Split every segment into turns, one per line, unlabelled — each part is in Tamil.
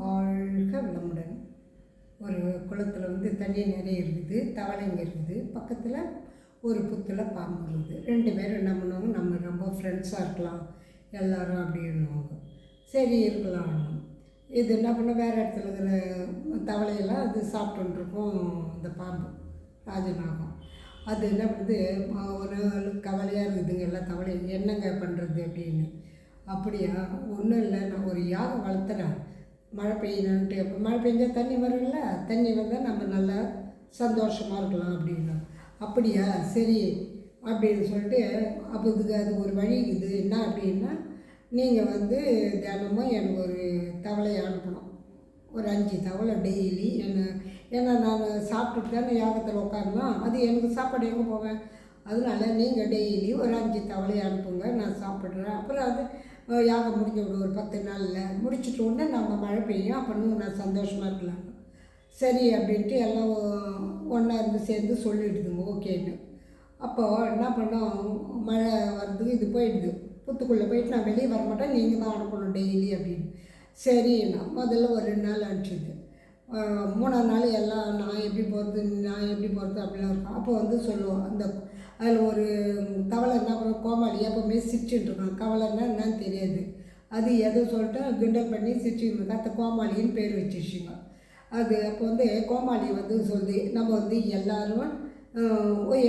வாழ்க வளமுடன். ஒரு குளத்தில் தண்ணி நிறைய இருக்குது, தவளைங்க இருக்குது. பக்கத்தில் ஒரு புத்தில் பாம்பு இருக்குது. 2 பேரும் என்ன பண்ணுவாங்க, நம்ம ரொம்ப ஃப்ரெண்ட்ஸாக இருக்கலாம் எல்லோரும் அப்படின்னுவாங்க. சரி இருக்கலாம். இது என்ன பண்ண, வேறு இடத்துல இருக்கிற தவளையெல்லாம் அது சாப்பிட்டுருக்கும். இந்த பாம்பு ராஜநாகம் அது என்ன பண்ணுது, ஒரு கவலையாக இருக்குதுங்க எல்லா தவளையும், என்னங்க பண்ணுறது அப்படின்னு. அப்படியா, ஒன்றும் இல்லை, நான் ஒரு யாகம் வளர்த்துறேன், மழை பெய்யணுன்ட்டு. எப்போ மழை பெஞ்சால் தண்ணி வரும்ல, தண்ணி வந்தால் நம்ம நல்லா சந்தோஷமாக இருக்கலாம் அப்படின்னா. அப்படியா சரி அப்படின்னு சொல்லிட்டு, அப்போ இதுக்கு அது ஒரு வழி இது என்ன அப்படின்னா, நீங்கள் தினமும் எனக்கு ஒரு தவளையை அனுப்பணும், ஒரு 5 தவளை டெய்லி. ஏன்னா நான் சாப்பிட்டுட்டு தானே யாகத்தில் உட்காரணும், அது எனக்கு சாப்பாடு எங்கே போவேன். அதனால் நீங்கள் டெய்லி ஒரு 5 தவளையை அனுப்புங்க, நான் சாப்பிட்றேன். அப்புறம் அது யாகம் முடிஞ்ச ஒரு 10 நாளில் முடிச்சுட்டு உடனே நம்ம மழை பெய்யும், அப்படின்னு நான் சந்தோஷமாக இருக்கலாம். சரி அப்படின்ட்டு எல்லாம் ஒன்றா சேர்ந்து சொல்லிடுதுங்க ஓகேன்னு. அப்போது என்ன பண்ணோம், மழை வர்றதுக்கு இது போயிடுது, புத்துக்குள்ளே போயிட்டு நான் வெளியே வரமாட்டேன், நீங்கள் தான் அனுப்பணும் டெய்லி அப்படின்னு. சரிண்ணா முதல்ல ஒரு 2 நாள் அனுப்பிச்சிது. 3ஆம் நாள் எல்லாம் நான் எப்படி போகிறது அப்படிலாம் இருக்கும். அப்போ சொல்லுவோம், அந்த அதில் ஒரு தவளை என்ன பண்ண, கோமாளி எப்போவுமே சிரிச்சுட்டு இருக்கான். கவலைன்னா என்னன்னு தெரியாது, அது எதோ சொல்லிட்டு கிண்டல் பண்ணி சிரிச்சுட்டு இருக்கா. அந்த கோமாளின்னு பேர் வச்சிருச்சுங்க. அது அப்போ கோமாளி சொல்லுது, நம்ம எல்லோரும்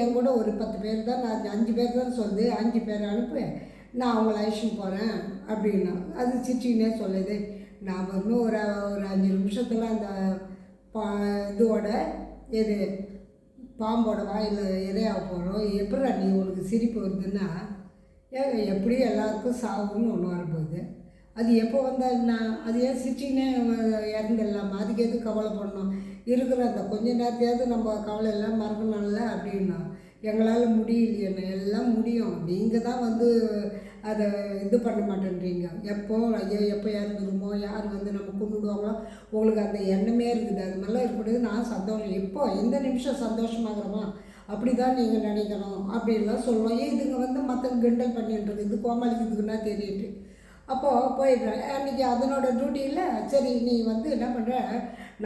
என் கூட ஒரு 10 பேர் தான், நான் 5 பேர் தான் சொல்லுது, 5 பேர் அனுப்பு, நான் அவங்கள அழைச்சின்னு போகிறேன் அப்படின்னா. அது சிரிச்சுக்கினே சொல்லுது. நான் ஒரு 5 நிமிஷத்தில் அந்த இதோட இது பாம்போட வாயில் இறையாக போகிறோம். எப்படா நீ உனக்கு சிரிப்பு வருதுன்னா, எப்படியும் எல்லாருக்கும் சாவுன்னு ஒன்று வரப்போகுது, அது எப்போ வந்தால்னா அது ஏன் சிரிச்சின்னே இறந்துடலாமா, அதுக்கு எது கவலை பண்ணணும், இருக்கிற அந்த கொஞ்ச நேரத்தையாவது நம்ம கவலை எல்லாம் மறக்கணும்ல அப்படின்னா. எங்களால் முடியலையேன்னு. எல்லாம் முடியும், நீங்கள் தான் அதை இது பண்ண மாட்டேன்றீங்க. எப்போ இறந்துருமோ, யார் நம்ம கொண்டுடுவாங்களோ, உங்களுக்கு அந்த எண்ணமே இருக்குது. அது மாதிரிலாம் இருக்கக்கூடாது. நான் சந்தோஷம், இப்போ இந்த நிமிஷம் சந்தோஷமாகறோமா அப்படி தான் நீங்கள் நினைக்கணும் அப்படின்லாம் சொல்லுவோம். இதுங்க மற்றவங்க கிண்டல் பண்ணிட்டுருக்கு, இது கோமாளிக்கு இதுக்குன்னா தெரியுது. அப்போது போயிடுறேன். அன்றைக்கி அதனோட டியூட்டியில் சரி நீ என்ன பண்ணுற,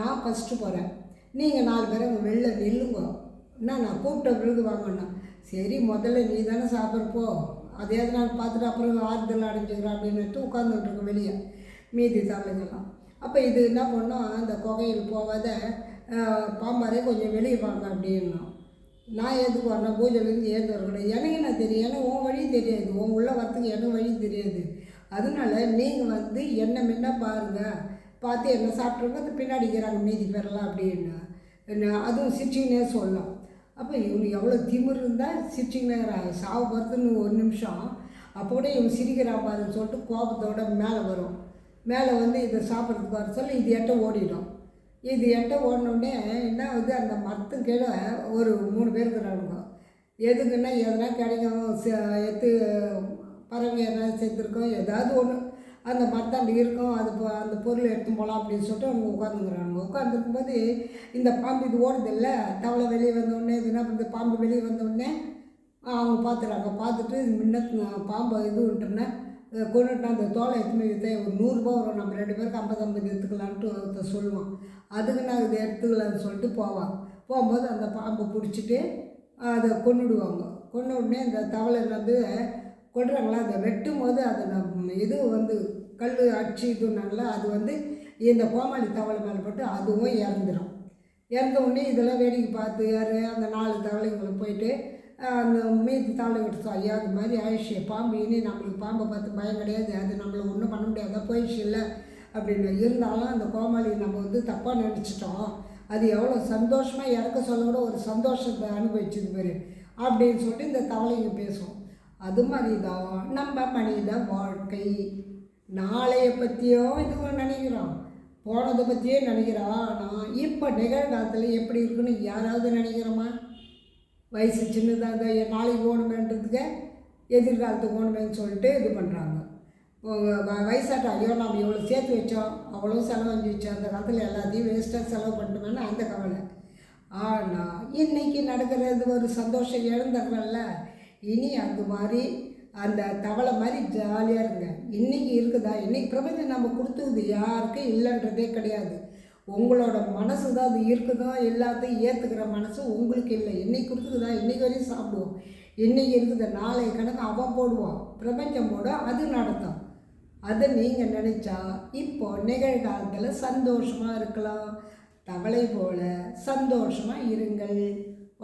நான் ஃபஸ்ட்டு போகிறேன், நீங்கள் 4 பேரை வெளில நில்லுங்க, நான் கூப்பிட்ட பிறகு வாங்கண்ணா. சரி முதல்ல நீ தானே சாப்பிட்றப்போ, அதையாவது நான் பார்த்துட்டு அப்புறம் ஆறுதல் அடைஞ்சிக்கிறேன் அப்படின்னுட்டு உட்காந்துட்டுருக்கோம் வெளியே மீதி தவளைங்கெல்லாம். அப்போ இது என்ன பண்ணோம், அந்த குகையில் போகாத பாம்பாரே கொஞ்சம் வெளியே வாங்க அப்படின்னோம். நான் எதுக்கு வரேன், பூஜைலேருந்து ஏந்து வரக்கூடாது, எனக்கு என்ன தெரியும், எனக்கு உன் வழி தெரியாது, உன் உள்ள வரத்துக்கு எனக்கு வழி தெரியாது. அதனால நீங்கள் என்ன முன்ன பாருங்கள், பார்த்து என்ன சாப்பிட்ருங்க, அது பின்னாடிக்கிறாங்க மீதி பேரெல்லாம் அப்படின்னு அதுவும் சிரிச்சிங்கன்னே சொல்லலாம். அப்போ இவனுக்கு எவ்வளோ திமிர் இருந்தால் சிரிச்சிங்கன்னு சாவு போகிறதுன்னு 1 நிமிஷம், அப்போ கூட இவங்க சிரிக்கிறான் பாருன்னு சொல்லிட்டு கோபத்தோட மேலே வரும். மேலே இதை சாப்பிட்றதுக்கு வர சொல்லி இது எட்ட ஓடிடும். இது எட்ட ஓடினோடனே என்ன அந்த மரத்தும் கீழே ஒரு 3 பேர் இருக்கிறாங்க. எதுக்குன்னா எதனா கிடைக்கும், எத்து பறவை எதனா செத்துருக்கோம், ஏதாவது ஒன்று அந்த மரத்தாண்டி இருக்கும், அது அந்த பொருள் எடுத்து போகலாம் அப்படின்னு சொல்லிட்டு அவங்க உட்காந்துக்கிறாங்க. உட்காந்துருக்கும்போது இந்த பாம்பு இது ஓடுது இல்லை, தவளை வெளியே வந்தோடனே இது என்ன பண்ணுறது, பாம்பு வெளியே வந்தோடனே அவங்க பார்த்துறாங்க. பார்த்துட்டு முன்ன பாம்பை இதுன்ட்டுன்னா கொண்டுட்டா அந்த தோலை எடுத்துமே விற்ற ஒரு 100 ரூபா வரும், நம்ம 2 பேருக்கு 50 எடுத்துக்கலான்ட்டு சொல்லுவான். அதுக்கு நான் இதை எடுத்துக்கலான்னு சொல்லிட்டு போகும்போது அந்த பாம்பை பிடிச்சிட்டு அதை கொண்டுடுவாங்க. கொண்டு உடனே இந்த தவளை கொள்றாங்களா, அதை வெட்டும் போது அதை இது கல் அடிச்சு இதுனால அது இந்த கோமாளி தவளை மேலே போட்டு அதுவும் இறந்துடும். இறந்த உடனே இதெல்லாம் வேடிக்கை பார்த்து யார் அந்த 4 தவளைங்களை போயிட்டு அந்த மீதி தவளைகிட்ட ஐயா அது மாதிரி ஆயிடுச்சு பாம்பு, இனி நம்மளுக்கு பாம்பை பார்த்து பயம் கிடையாது, அது நம்மளை ஒன்றும் பண்ண முடியாத போயிடுச்சு இல்லை அப்படின்னு. இருந்தாலும் அந்த கோமாளி நம்ம தப்பாக நினச்சிட்டோம், அது எவ்வளோ சந்தோஷமாக இறக்க சொல்ல கூட ஒரு சந்தோஷத்தை அனுபவிச்சது பேர் அப்படின்னு சொல்லிட்டு இந்த தவளைங்க பேசும். அது மாதிரி தான் நம்ம மனித வாழ்க்கை. நாளைய பற்றியோ இதுவும் நினைக்கிறோம், போனதை பற்றியே நினைக்கிறோம். ஆனால் இப்போ நிகழ்காலத்தில் எப்படி இருக்குன்னு யாராவது நினைக்கிறோமா? வயசு சின்னதாக நாளைக்கு ஓணுமேன்றதுக்கு எதிர்காலத்துக்கு ஓணுமேன்னு சொல்லிட்டு இது பண்ணுறாங்க. வயசாட்டம் ஐயோ நம்ம எவ்வளோ சேர்த்து வச்சோம், அவ்வளோ செலவு செஞ்சு வச்சோம், அந்த காலத்தில் எல்லாத்தையும் வேஸ்ட்டாக செலவு பண்ணிட்டோமேனு அந்த கவலை. ஆனால் இன்றைக்கி நடக்கிறது ஒரு சந்தோஷம் இழந்துடுறோம்ல. இனி அது மாதிரி அந்த தவளை மாதிரி ஜாலியாக இருங்க. இன்றைக்கி இருக்குதா, இன்றைக்கி பிரபஞ்சம் நம்ம கொடுத்தது யாருக்கும் இல்லைன்றதே கிடையாது. உங்களோட மனசு தான் அது இருக்குதோ, எல்லாத்தையும் ஏற்றுக்கிற மனசு உங்களுக்கு இல்லை. இன்றைக்கி கொடுத்துக்குதா, இன்றைக்கி வரையும் சாப்பிடுவோம். இன்றைக்கி இருக்குது, நாளைய கணக்கு அவன் போடுவான், பிரபஞ்சம் போடும், அது நடத்தும். அதை நீங்கள் நினச்சா இப்போ நிகழ்காலத்தில் சந்தோஷமாக இருக்கலாம். தவளை போல சந்தோஷமாக இருங்கள்.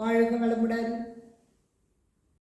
வாழ்க வளமுடன்.